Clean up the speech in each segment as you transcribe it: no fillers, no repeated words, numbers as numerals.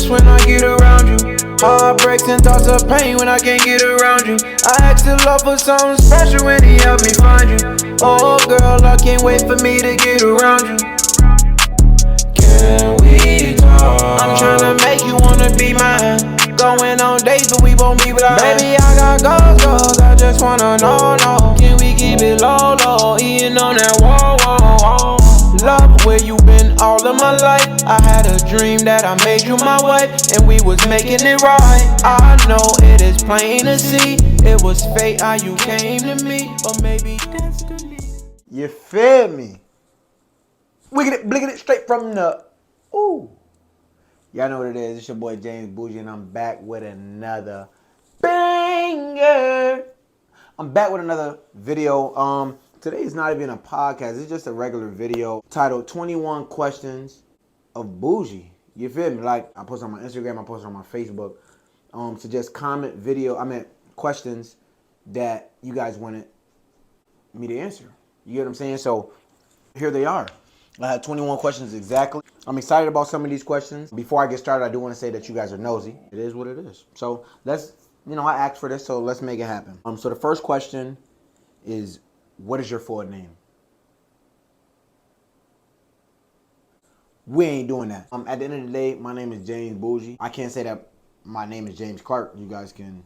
best when I get around you. Heartbreaks and thoughts of pain when I can't get around you. I asked the love for something special when he helped me find you. Oh girl, I can't wait for me to get around you. Can we talk? I'm tryna make you wanna be mine. Going on dates, but we won't be blind. Baby, I got goals, I just wanna know, no. Can we keep it low, low, eating on that wall, wall, wall. Love, where you been all of my life? I had a dream that I made you my wife, and we was making it right. I know it is plain to see, it was fate how you came to me, or maybe destiny. You feel me? Wiggin' it, blicking it straight from the ooh. Y'all know what it is. It's your boy James Buji, and I'm back with another banger. I'm back with another video. Today is not even a podcast. It's just a regular video titled 21 Questions of Buji. You feel me? Like, I post on my Instagram, I post on my Facebook. To just comment questions that you guys wanted me to answer. You get what I'm saying? So here they are. I had 21 questions exactly. I'm excited about some of these questions. Before I get started, I do want to say that you guys are nosy. It is what it is. So let's, I asked for this, so let's make it happen. So the first question is, what is your full name? We ain't doing that. At the end of the day, my name is James Buji. I can't say that my name is James Clark. You guys can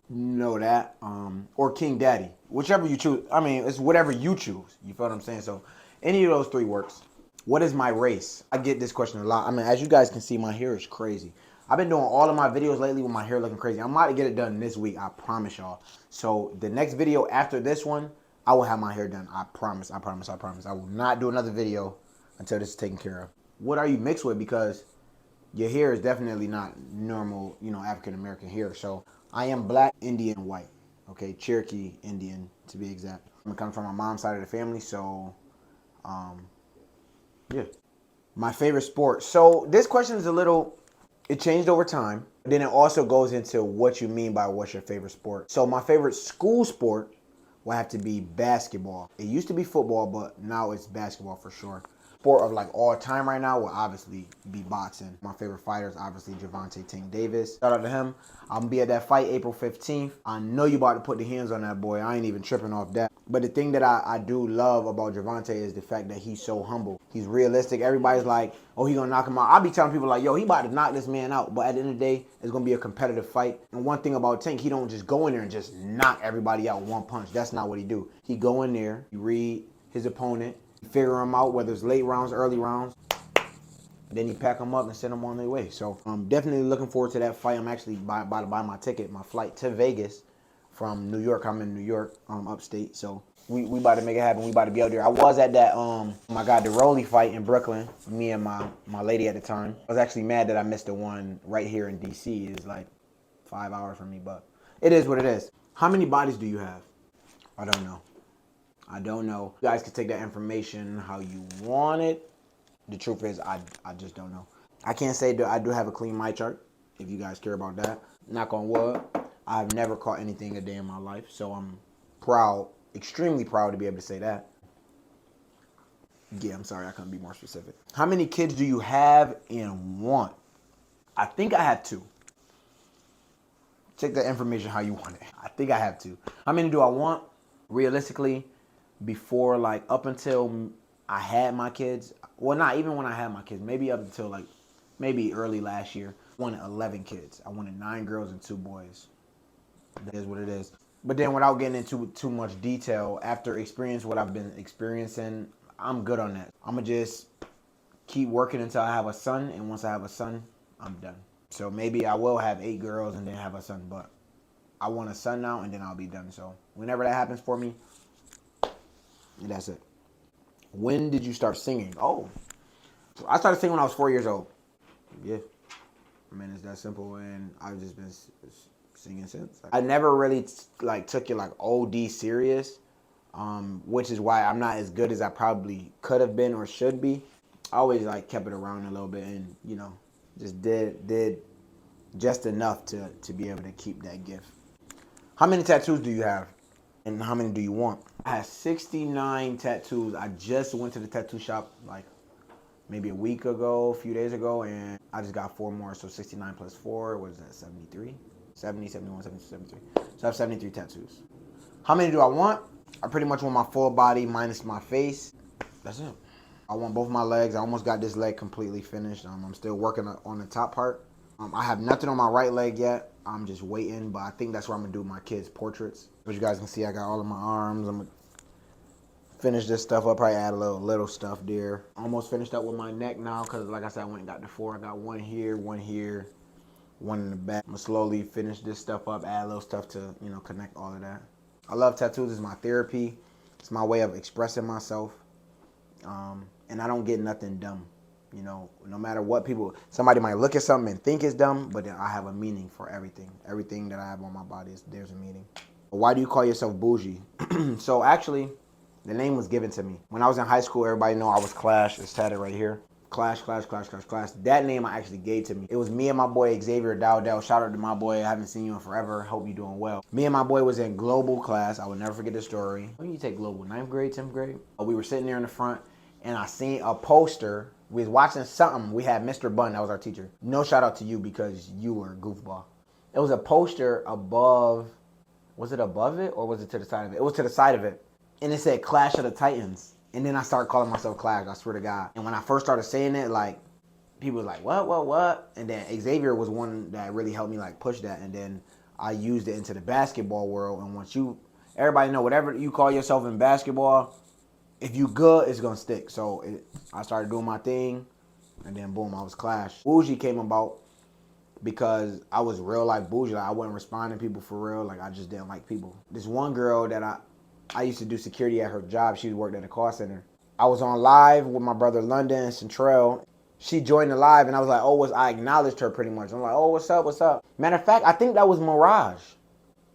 know that. Or King Daddy. Whichever you choose. I mean, it's whatever you choose. You feel what I'm saying? So any of those three works. What is my race? I get this question a lot. I mean, as you guys can see, my hair is crazy. I've been doing all of my videos lately with my hair looking crazy. I'm about to get it done this week, I promise y'all. So the next video after this one, I will have my hair done. I promise, I promise, I promise. I will not do another video until this is taken care of. What are you mixed with? Because your hair is definitely not normal, African-American hair. So I am black, Indian, white. Okay, Cherokee, Indian to be exact. I'm coming from my mom's side of the family, so yeah. My favorite sport. So this question is it changed over time. Then it also goes into what you mean by what's your favorite sport. So my favorite school sport will have to be basketball. It used to be football, but now it's basketball for sure. Sport of like all time right now will obviously be boxing. My favorite fighter is obviously Gervonta Tank Davis. Shout out to him. I'm gonna be at that fight April 15th. I know you about to put the hands on that boy. I ain't even tripping off that. But the thing that I do love about Gervonta is the fact that he's so humble. He's realistic. Everybody's like, oh, he gonna knock him out. I'll be telling people like, yo, he about to knock this man out. But at the end of the day, it's gonna be a competitive fight. And one thing about Tank, he don't just go in there and just knock everybody out with one punch. That's not what he do. He go in there, he read his opponent, figure them out, whether it's late rounds, early rounds. Then you pack them up and send them on their way. So I'm definitely looking forward to that fight. I'm actually about to buy my ticket, my flight to Vegas from New York. I'm in New York, upstate. So we about to make it happen. We about to be out there. I was at that, my God, the Rolly fight in Brooklyn. Me and my lady at the time. I was actually mad that I missed the one right here in DC. It's like 5 hours from me, but it is what it is. How many bodies do you have? I don't know. I don't know. You guys can take that information how you want it. The truth is, I just don't know. I can't say that I do have a clean mic chart, if you guys care about that. Knock on wood. I've never caught anything a day in my life, so I'm proud, extremely proud to be able to say that. Yeah, I'm sorry, I couldn't be more specific. How many kids do you have and want? I think I have 2. Check that information how you want it. I think I have 2. How many do I want? Realistically, before, like, up until I had my kids, well, not even when I had my kids, maybe up until like maybe early last year, I wanted 11 kids. I wanted 9 girls and 2 boys. That is what it is. But then without getting into too much detail, after experiencing what I've been experiencing, I'm good on that. I'm gonna just keep working until I have a son, and once I have a son, I'm done. So maybe I will have 8 girls and then have a son, but I want a son now and then I'll be done. So whenever that happens for me, that's it. When did you start singing? Oh, I started singing when I was 4 years old. Yeah, I mean, it's that simple, and I've just been singing since. I never really took it like OD serious, which is why I'm not as good as I probably could have been or should be. I always like kept it around a little bit, and just did just enough to be able to keep that gift. How many tattoos do you have? And how many do you want? I have 69 tattoos. I just went to the tattoo shop like maybe a week ago, a few days ago, and I just got 4 more, so 69 plus 4, what is that, 73? 70, 71, 72, 73. So I have 73 tattoos. How many do I want? I pretty much want my full body minus my face. That's it. I want both my legs. I almost got this leg completely finished. I'm still working on the top part. I have nothing on my right leg yet. I'm just waiting, but I think that's where I'm gonna do my kids' portraits. As you guys can see, I got all of my arms. I'm gonna finish this stuff up. Probably add a little stuff there. Almost finished up with my neck now, because like I said, I went and got the 4. I got one here, one in the back. I'm gonna slowly finish this stuff up, add a little stuff to, connect all of that. I love tattoos. It's my therapy. It's my way of expressing myself. And I don't get nothing dumb. No matter what somebody might look at something and think it's dumb, but then I have a meaning for everything. Everything that I have on my body, there's a meaning. Why do you call yourself Buji? So actually, the name was given to me. When I was in high school, everybody know I was Clash. It's tatted right here. Clash. That name I actually gave to me. It was me and my boy Xavier Dowdell. Shout out to my boy. I haven't seen you in forever. Hope you're doing well. Me and my boy was in global class. I will never forget the story. When you take global, 9th grade, 10th grade? We were sitting there in the front, and I seen a poster. We was watching something. We had Mr. Bun. That was our teacher. No shout out to you because you were a goofball. It was a poster above. Was it above it or was it to the side of it? It was to the side of it. And it said Clash of the Titans. And then I started calling myself Clash, I swear to God. And when I first started saying it, like, people was like, what? And then Xavier was one that really helped me, like, push that. And then I used it into the basketball world. And everybody know, whatever you call yourself in basketball, if you good, it's gonna stick. So I started doing my thing, and then boom, I was Clash. Buji came about because I was real like Buji. Like, I wasn't responding to people for real. Like, I just didn't like people. This one girl that I used to do security at her job. She worked at a call center. I was on live with my brother London and Centrell. She joined the live, and I was like, I acknowledged her pretty much. I'm like, oh, what's up? Matter of fact, I think that was Mirage.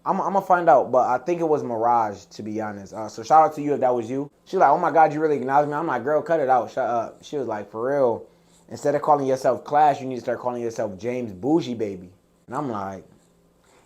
I'm gonna find out, but I think it was Mirage, to be honest. So shout out to you if that was you. She was like, oh my God, you really acknowledged me? I'm like, girl, cut it out, shut up. She was like, for real, instead of calling yourself Clash, you need to start calling yourself James Buji, baby. And I'm like,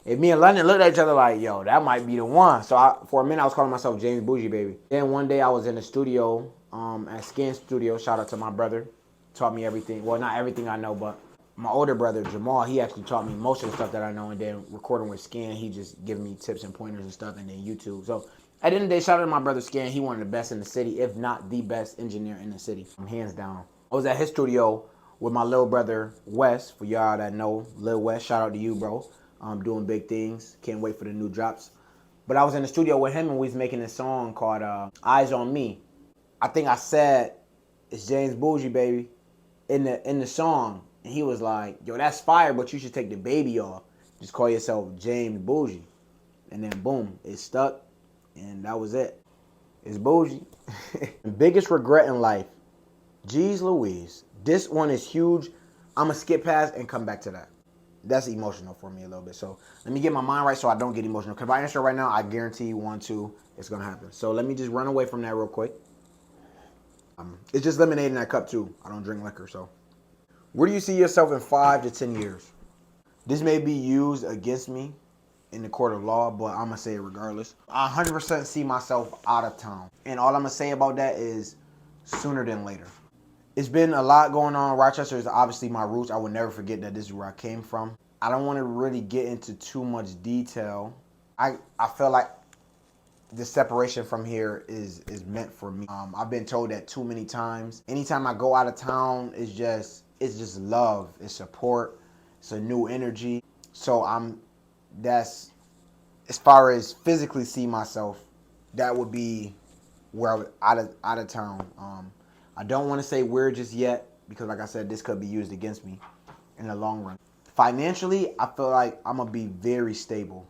if me and London looked at each other like, yo, that might be the one. So for a minute, I was calling myself James Buji, baby. Then one day I was in the studio, at Skin Studio. Shout out to my brother. Taught me everything. Well, not everything I know, but my older brother, Jamal, he actually taught me most of the stuff that I know. And then recording with Skin, he just gave me tips and pointers and stuff, and then YouTube. So at the end of the day, shout out to my brother Skin. He one of the best in the city, if not the best engineer in the city. Hands down. I was at his studio with my little brother, Wes. For y'all that know, Lil Wes, shout out to you, bro. Doing big things. Can't wait for the new drops. But I was in the studio with him, and we was making this song called Eyes on Me. I think I said, it's James Buji, baby, in the song. And he was like, yo, that's fire, but you should take the baby off. Just call yourself James Buji. And then boom, it stuck, and that was it. It's Buji. Biggest regret in life. Jeez Louise. This one is huge. I'm going to skip past and come back to that. That's emotional for me a little bit. So let me get my mind right so I don't get emotional. Because if I answer right now, I guarantee you 1, 2, it's going to happen. So let me just run away from that real quick. It's just lemonade in that cup too. I don't drink liquor, so. Where do you see yourself in 5 to 10 years? This may be used against me in the court of law, but I'm going to say it regardless. I 100% see myself out of town. And all I'm going to say about that is sooner than later. It's been a lot going on. Rochester is obviously my roots. I will never forget that this is where I came from. I don't want to really get into too much detail. I feel like the separation from here is meant for me. I've been told that too many times. Anytime I go out of town, it's just love, it's support, it's a new energy. So that's, as far as physically see myself, that would be where I would out of town. I don't want to say where just yet, because like I said, this could be used against me in the long run. Financially, I feel like I'm going to be very stable,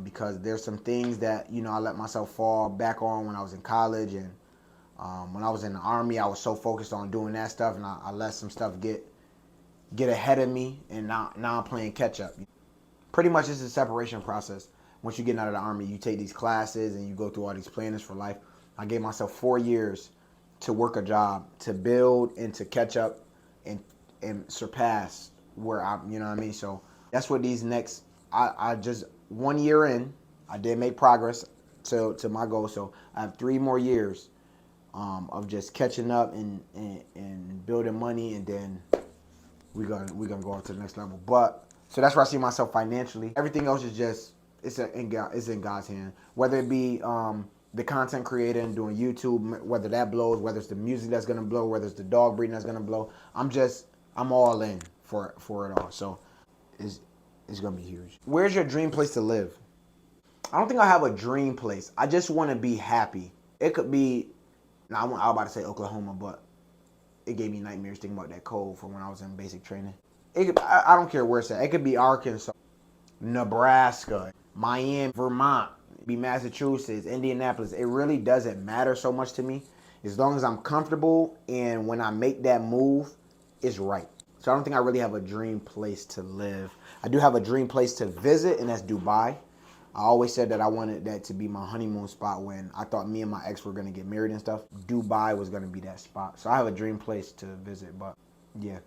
because there's some things that, I let myself fall back on when I was in college, and when I was in the Army, I was so focused on doing that stuff, and I let some stuff get ahead of me, and now I'm playing catch up. Pretty much it's a separation process. Once you get out of the Army, you take these classes and you go through all these plannings for life. I gave myself 4 years to work a job, to build and to catch up and surpass where you know what I mean? So that's what these next, I just 1 year in, I did make progress to my goal. So I have 3 more years of just catching up and building money, and then we gonna go on to the next level. But so that's where I see myself financially. Everything else is just it's in God's hand. Whether it be the content creator and doing YouTube, whether that blows, whether it's the music that's gonna blow, whether it's the dog breeding that's gonna blow. I'm all in for it all. So it's gonna be huge. Where's your dream place to live? I don't think I have a dream place. I just want to be happy. It could be. Now I was about to say Oklahoma, but it gave me nightmares thinking about that cold from when I was in basic training. I don't care where it's at. It could be Arkansas, Nebraska, Miami, Vermont, be Massachusetts, Indianapolis. It really doesn't matter so much to me as long as I'm comfortable and when I make that move, it's right. So I don't think I really have a dream place to live. I do have a dream place to visit, and that's Dubai. I always said that I wanted that to be my honeymoon spot when I thought me and my ex were going to get married and stuff. Dubai was going to be that spot. So I have a dream place to visit, but yeah.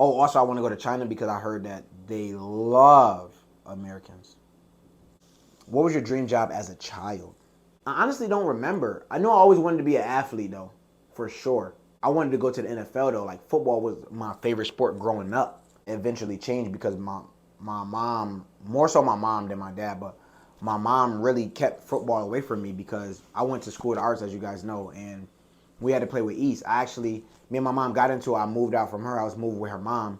Oh, also I want to go to China because I heard that they love Americans. What was your dream job as a child? I honestly don't remember. I know I always wanted to be an athlete though, for sure. I wanted to go to the NFL though. Like football was my favorite sport growing up. It eventually changed because my mom, more so my mom than my dad, but my mom really kept football away from me because I went to school of arts, as you guys know, and we had to play with East. Me and my mom got into it. I moved out from her. I was moving with her mom.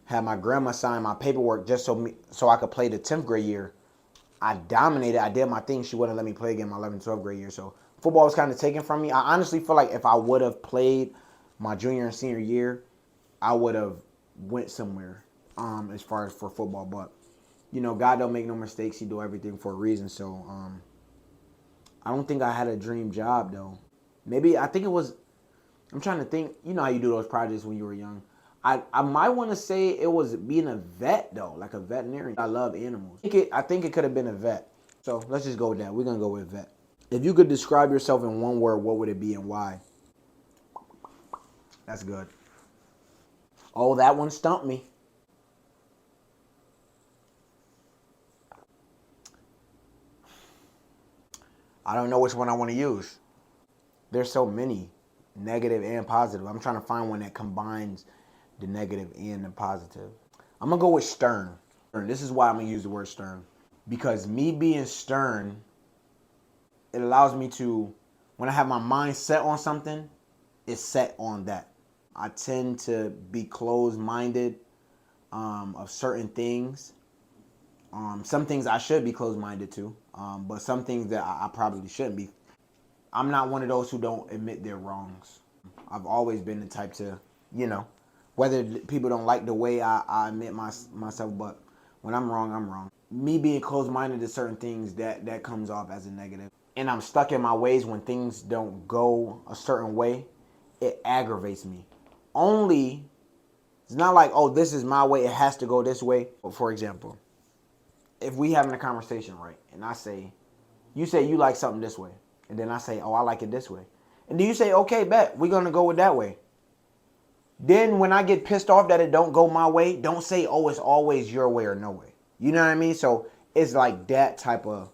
Had my grandma sign my paperwork just so I could play the 10th grade year. I dominated. I did my thing. She wouldn't let me play again my 11th, 12th grade year. So football was kind of taken from me. I honestly feel like if I would have played my junior and senior year, I would have went somewhere as far as for football. But you know, God don't make no mistakes. He do everything for a reason. So I don't think I had a dream job though. Maybe I think it was. I'm trying to think. You know how you do those projects when you were young. I might want to say it was being a vet though, like a veterinarian. I love animals. I think it could have been a vet. So let's just go with that. We're gonna go with vet. If you could describe yourself in one word, what would it be and why? That's good. Oh, that one stumped me. I don't know which one I want to use. There's so many, negative and positive. I'm trying to find one that combines the negative and the positive. I'm going to go with stern. This is why I'm going to use the word stern. Because me being stern, it allows me to, when I have my mind set on something, it's set on that. I tend to be closed-minded of certain things. Some things I should be closed-minded to, but some things that I probably shouldn't be. I'm not one of those who don't admit their wrongs. I've always been the type to, you know, whether people don't like the way I admit myself, but when I'm wrong, I'm wrong. Me being closed-minded to certain things, that comes off as a negative. And I'm stuck in my ways when things don't go a certain way. It aggravates me. It's not like, oh, this is my way, it has to go this way. For example, if we having a conversation, right, and you say you like something this way, and then I say, oh, I like it this way. And then you say, okay, bet, we're going to go with that way. Then when I get pissed off that it don't go my way, don't say, oh, it's always your way or no way. You know what I mean? So it's like that type of,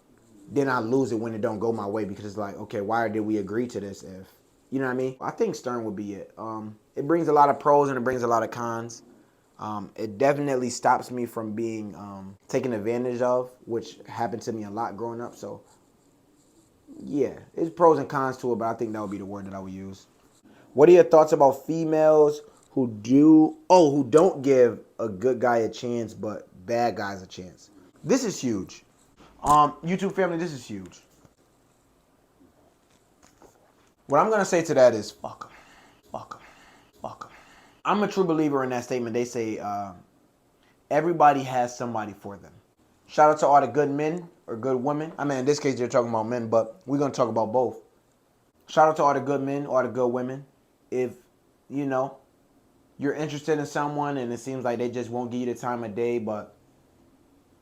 then I lose it when it don't go my way because it's like, okay, why did we agree to this if, you know what I mean? I think stern would be it. It brings a lot of pros and it brings a lot of cons. It definitely stops me from being taken advantage of, which happened to me a lot growing up. So, yeah, there's pros and cons to it, but I think that would be the word that I would use. What are your thoughts about females who don't give a good guy a chance, but bad guys a chance? This is huge. YouTube family, this is huge. What I'm going to say to that is, fuck them. Fuck them. Fuck them. I'm a true believer in that statement. They say everybody has somebody for them. Shout out to all the good men or good women. I mean, in this case, they're talking about men, but we're going to talk about both. Shout out to all the good men, all the good women. If, you know, you're interested in someone and it seems like they just won't give you the time of day, but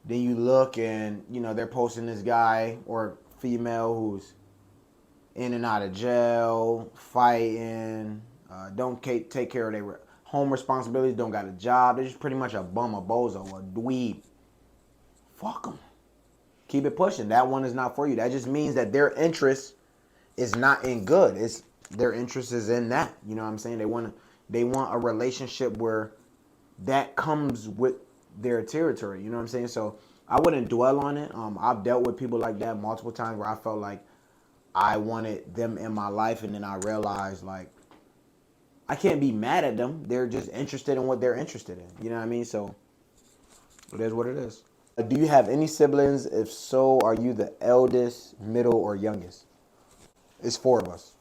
then you look and, you know, they're posting this guy or female who's in and out of jail, fighting, don't take care of their home responsibilities, don't got a job. They're just pretty much a bum, a bozo, a dweeb. Fuck them. Keep it pushing. That one is not for you. That just means that their interest is not in good. Their interest is in that. You know what I'm saying? They want a relationship where that comes with their territory. You know what I'm saying? So I wouldn't dwell on it. I've dealt with people like that multiple times where I felt like I wanted them in my life, and then I realized like I can't be mad at them. They're just interested in what they're interested in. You know what I mean? So it is what it is. Do you have any siblings? If so, are you the eldest, middle, or youngest? It's four of us,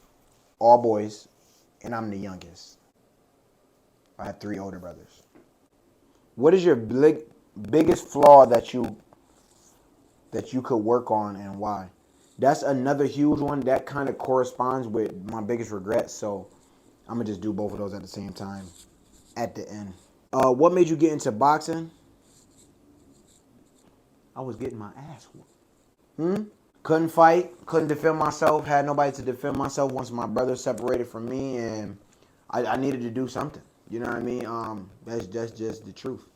all boys, and I'm the youngest. I have three older brothers. What is your biggest flaw that you could work on, and why? That's another huge one that kind of corresponds with my biggest regret. So I'm gonna just do both of those at the same time at the end. What made you get into boxing? I was getting my ass whooped. Couldn't fight, couldn't defend myself, had nobody to defend myself once my brother separated from me, and I needed to do something. You know what I mean? That's just the truth.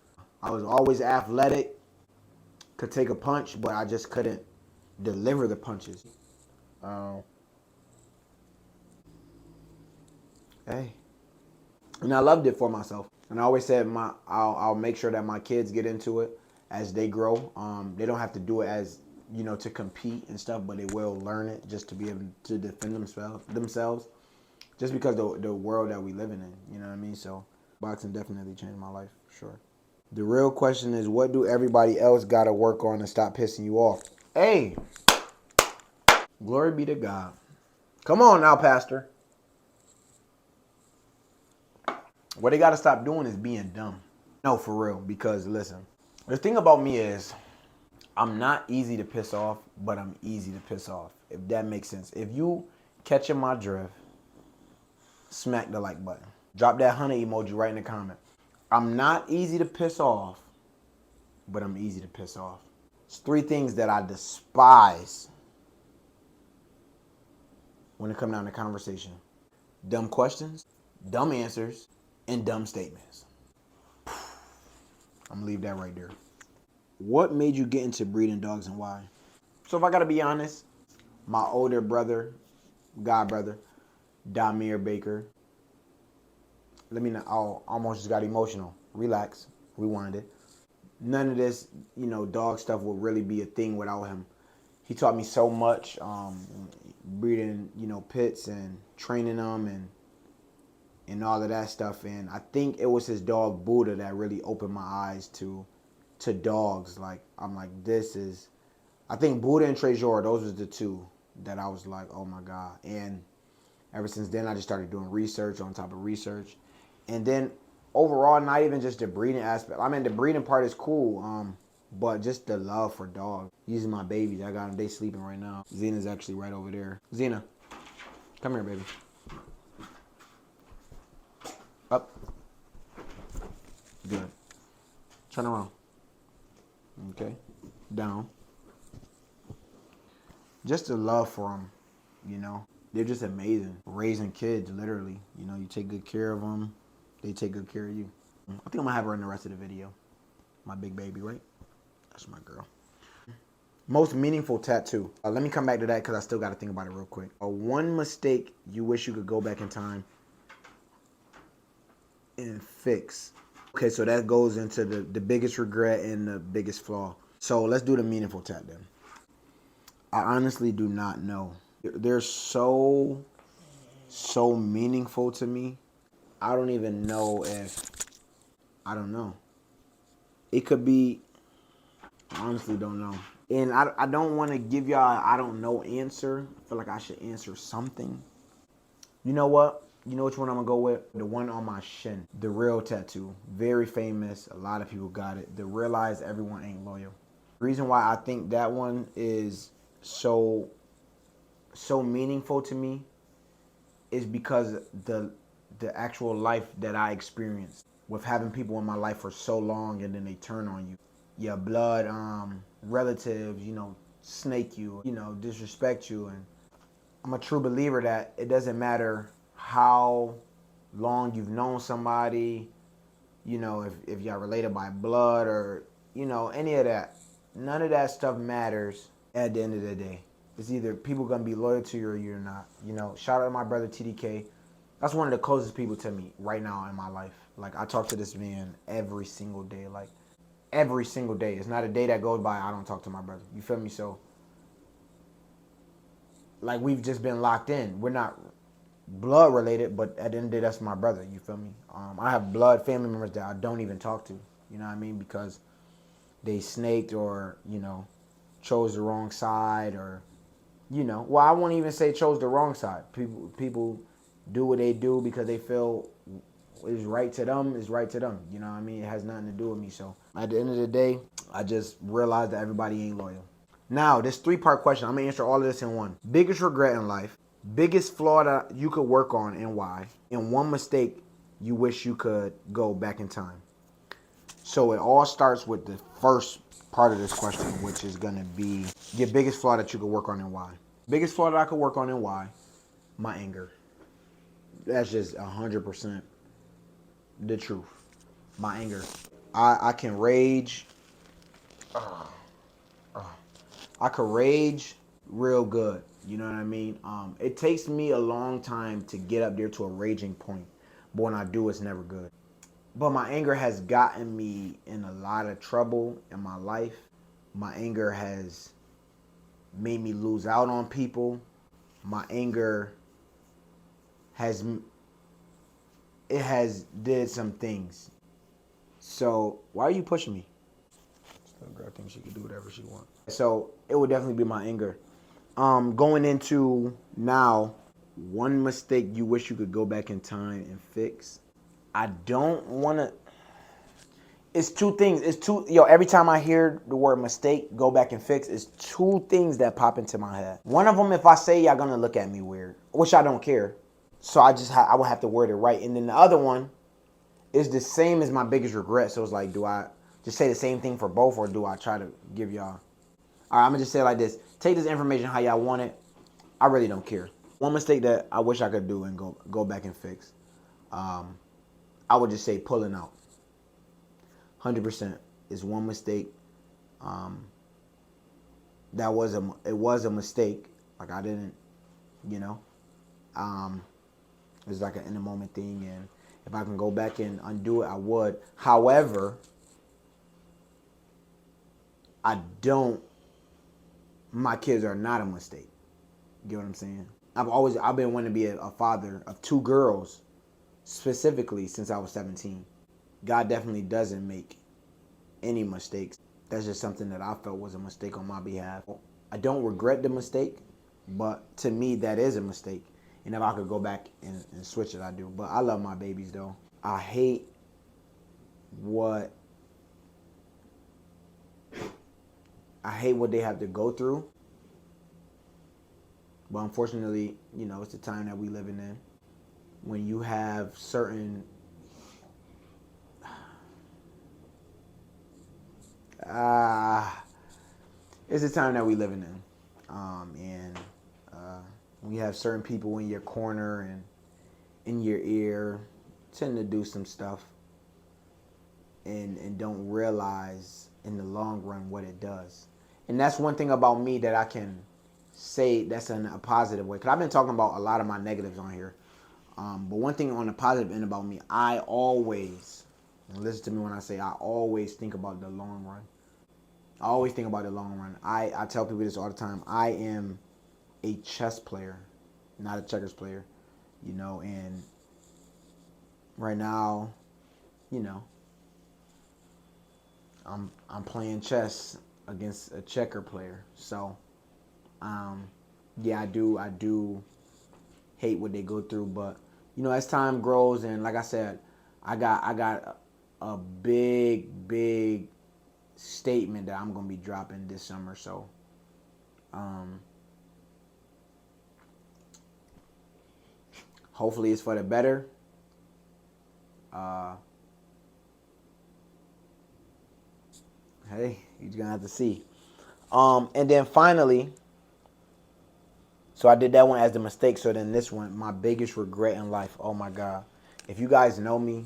I was always athletic, could take a punch, but I just couldn't deliver the punches. Uh, hey, and I loved it for myself. And I always said I'll make sure that my kids get into it as they grow. They don't have to do it as to compete and stuff, but they will learn it just to be able to defend themselves. Just because the world that we living in, you know what I mean? So boxing definitely changed my life, for sure. The real question is, what do everybody else got to work on to stop pissing you off? Hey, glory be to God. Come on now, Pastor. What they got to stop doing is being dumb. No, for real, because listen, the thing about me is I'm not easy to piss off, but I'm easy to piss off, if that makes sense. If you catching my drift, smack the like button. Drop that honey emoji right in the comment. I'm not easy to piss off, but I'm easy to piss off. It's three things that I despise when it comes down to conversation. Dumb questions, dumb answers, and dumb statements. I'm gonna leave that right there. What made you get into breeding dogs and why? So if I gotta be honest, my older brother, god brother, Damir Baker. Let me know. I almost just got emotional. Relax. Rewind it. None of this, dog stuff would really be a thing without him. He taught me so much, breeding, pits and training them and all of that stuff. And I think it was his dog Buddha that really opened my eyes to dogs. Like I'm like, I think Buddha and Trezor, those was the two that I was like, oh my God. And ever since then, I just started doing research on top of research. And then overall, not even just the breeding aspect. I mean, the breeding part is cool, but just the love for dogs. Using my babies, I got them. They sleeping right now. Zena's actually right over there. Zena, come here, baby. Up. Good. Turn around. Okay. Down. Just the love for them, They're just amazing. Raising kids, literally. You take good care of them. They take good care of you. I think I'm going to have her in the rest of the video. My big baby, right? That's my girl. Most meaningful tattoo. Let me come back to that because I still got to think about it real quick. One mistake you wish you could go back in time and fix. Okay, so that goes into the biggest regret and the biggest flaw. So let's do the meaningful tat then. I honestly do not know. They're so meaningful to me. I don't even know I don't know. It could be, I honestly don't know. And I don't want to give y'all I don't know answer. I feel like I should answer something. You know what? You know which one I'm going to go with? The one on my shin. The real tattoo. Very famous. A lot of people got it. The realize everyone ain't loyal. The reason why I think that one is so meaningful to me is because the actual life that I experienced with having people in my life for so long and then they turn on you. Your blood relatives, snake you, disrespect you. And I'm a true believer that it doesn't matter how long you've known somebody, if y'all related by blood or, any of that. None of that stuff matters at the end of the day. It's either people gonna be loyal to you or you're not. Shout out to my brother TDK. That's one of the closest people to me right now in my life. Like, I talk to this man every single day. Like, every single day. It's not a day that goes by I don't talk to my brother. You feel me? So, like, we've just been locked in. We're not blood related, but at the end of the day, that's my brother. You feel me? I have blood family members that I don't even talk to. You know what I mean? Because they snaked or, chose the wrong side or, well, I won't even say chose the wrong side. People do what they do because they feel is right to them is right to them. You know what I mean? It has nothing to do with me. So at the end of the day, I just realized that everybody ain't loyal. Now, this 3-part question, I'm gonna answer all of this in one. Biggest regret in life, biggest flaw that you could work on and why, and one mistake you wish you could go back in time. So it all starts with the first part of this question, which is gonna be your biggest flaw that you could work on and why. Biggest flaw that I could work on and why? My anger. That's just 100% the truth. My anger. I can rage. I could rage real good. You know what I mean? It takes me a long time to get up there to a raging point. But when I do, it's never good. But my anger has gotten me in a lot of trouble in my life. My anger has made me lose out on people. My anger has did some things. So why are you pushing me? Little girl thinks she can do whatever she wants. So it would definitely be my anger. Going into now, one mistake you wish you could go back in time and fix. I don't want to. It's two things. Every time I hear the word mistake, go back and fix, it's two things that pop into my head. One of them, if I say, y'all gonna look at me weird, which I don't care. So I would have to word it right. And then the other one is the same as my biggest regret. So it's like, do I just say the same thing for both, or do I try to give y'all? All right, I'm gonna just say it like this. Take this information how y'all want it. I really don't care. One mistake that I wish I could do and go back and fix. I would just say pulling out. 100% is one mistake. It was a mistake. Like I didn't, you know. It was like an in the moment thing, and if I can go back and undo it, I would. However, I don't. My kids are not a mistake. You get what I'm saying? I've been wanting to be a father of 2 girls, specifically since I was 17. God definitely doesn't make any mistakes. That's just something that I felt was a mistake on my behalf. I don't regret the mistake, but to me that is a mistake. And if I could go back and switch it, I do. But I love my babies though. I hate what they have to go through. But unfortunately, it's the time that we living in. When you have certain it's the time that we living in. And when you have certain people in your corner and in your ear tend to do some stuff and don't realize in the long run what it does. And that's one thing about me that I can say that's in a positive way. Because I've been talking about a lot of my negatives on here. But one thing on the positive end about me, I always, and listen to me when I say I always think about the long run. I always think about the long run. I tell people this all the time. I am a chess player, not a checkers player. And right now, I'm playing chess against a checker player. So, yeah, I do hate what they go through, but as time grows, and like I said, I got a big statement that I'm gonna be dropping this summer. So, hopefully it's for the better. Hey, you're gonna have to see. And then finally, so I did that one as the mistake. So then this one, my biggest regret in life. Oh my God. If you guys know me,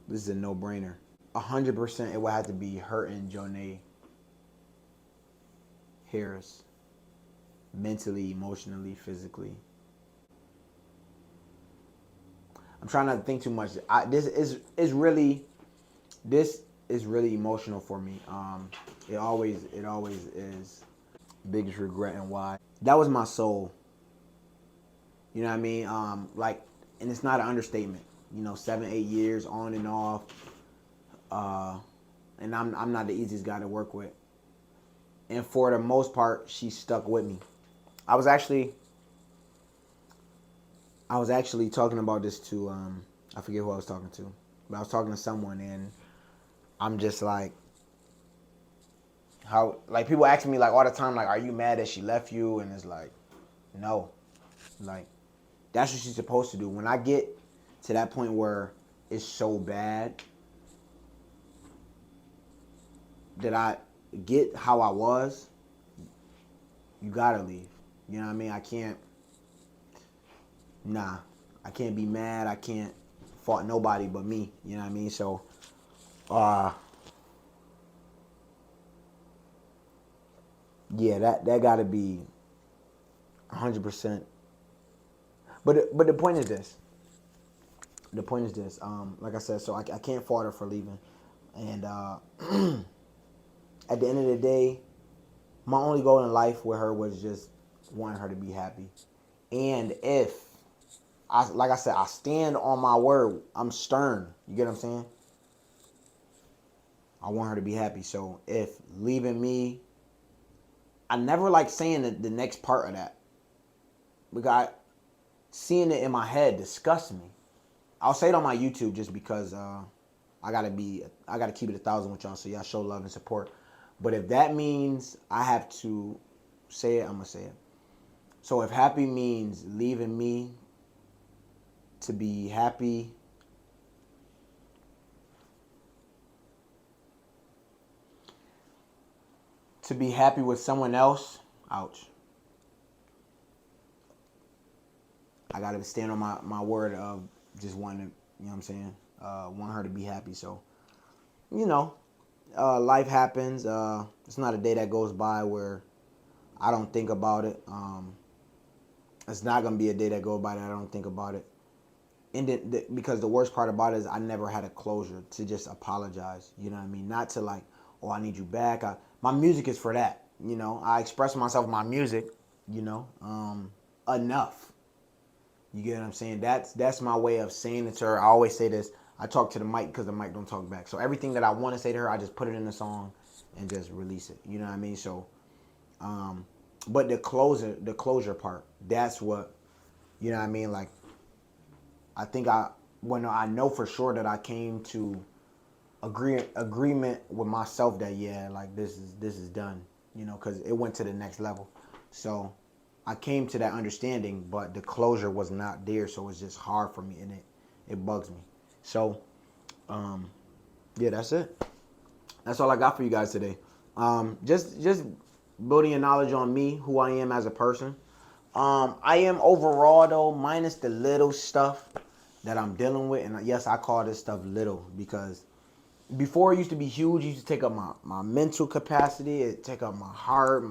this is a no-brainer. 100% it would have to be hurting Jonay Harris. Mentally, emotionally, physically. I'm trying not to think too much. This is really emotional for me. It always is. Biggest regret and why. That was my soul. You know what I mean? Like, and it's not an understatement. 7, 8 years on and off. And I'm not the easiest guy to work with. And for the most part, she stuck with me. I was actually talking about this to I forget who I was talking to, but I was talking to someone, and I'm just like, how, like, people ask me like all the time, like, are you mad that she left you? And it's like, no, like, that's what she's supposed to do. When I get to that point where it's so bad that I get how I was, you gotta leave. You know what I mean? I can't be mad. I can't fault nobody but me. You know what I mean? So, yeah, that gotta be 100%. But the point is this. Like I said, so I can't fault her for leaving. And at the end of the day, my only goal in life with her was just wanting her to be happy. And like I said, I stand on my word. I'm stern. You get what I'm saying? I want her to be happy. So if leaving me, I never like saying the next part of that. Because seeing it in my head disgusts me. I'll say it on my YouTube just because I gotta keep it 1,000 with y'all, so y'all show love and support. But if that means I have to say it, I'm gonna say it. So if happy means leaving me to be happy, with someone else, ouch. I gotta stand on my word of just wanting to, you know what I'm saying, want her to be happy. So, life happens. It's not a day that goes by where I don't think about it. It's not gonna be a day that goes by that I don't think about it. And because the worst part about it is I never had a closure to just apologize. You know what I mean? Not to like, oh, I need you back. My music is for that. I express myself in my music. Enough. You get what I'm saying? That's my way of saying it to her. I always say this. I talk to the mic because the mic don't talk back. So everything that I want to say to her, I just put it in the song and just release it. You know what I mean? So, but the closure part, that's what, you know what I mean? Like, I think when I know for sure that I came to agreement with myself that, yeah, like this is done, because it went to the next level. So I came to that understanding, but the closure was not there, so it's just hard for me, and it bugs me. So, yeah, that's it. That's all I got for you guys today. Just building your knowledge on me, who I am as a person. I am overall, though, minus the little stuff that I'm dealing with, and yes, I call this stuff little because before it used to be huge. It used to take up my mental capacity, it take up my heart,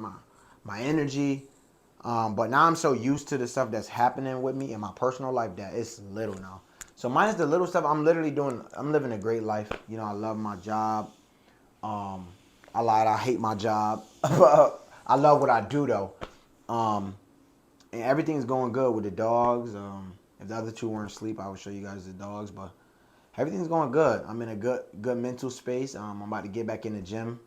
my energy. But now I'm so used to the stuff that's happening with me in my personal life that it's little now. So minus the little stuff, I'm living a great life. I love my job. I lied, I hate my job. I love what I do though. And everything's going good with the dogs. If the other two weren't asleep, I would show you guys the dogs, but everything's going good. I'm in a good mental space. I'm about to get back in the gym.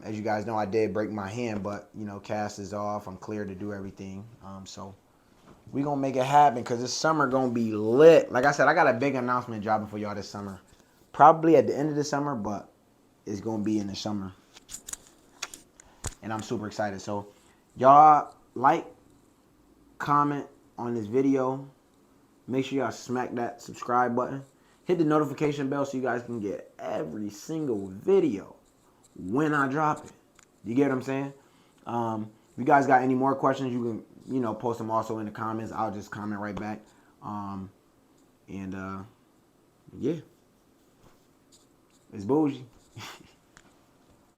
As you guys know, I did break my hand, but cast is off. I'm clear to do everything. So we gonna make it happen because this summer gonna be lit. Like I said, I got a big announcement dropping for y'all this summer. Probably at the end of the summer, but it's gonna be in the summer. And I'm super excited. So y'all like, comment on this video. Make sure y'all smack that subscribe button. Hit the notification bell so you guys can get every single video when I drop it. You get what I'm saying? If you guys got any more questions, you can, post them also in the comments. I'll just comment right back. Yeah. It's Buji.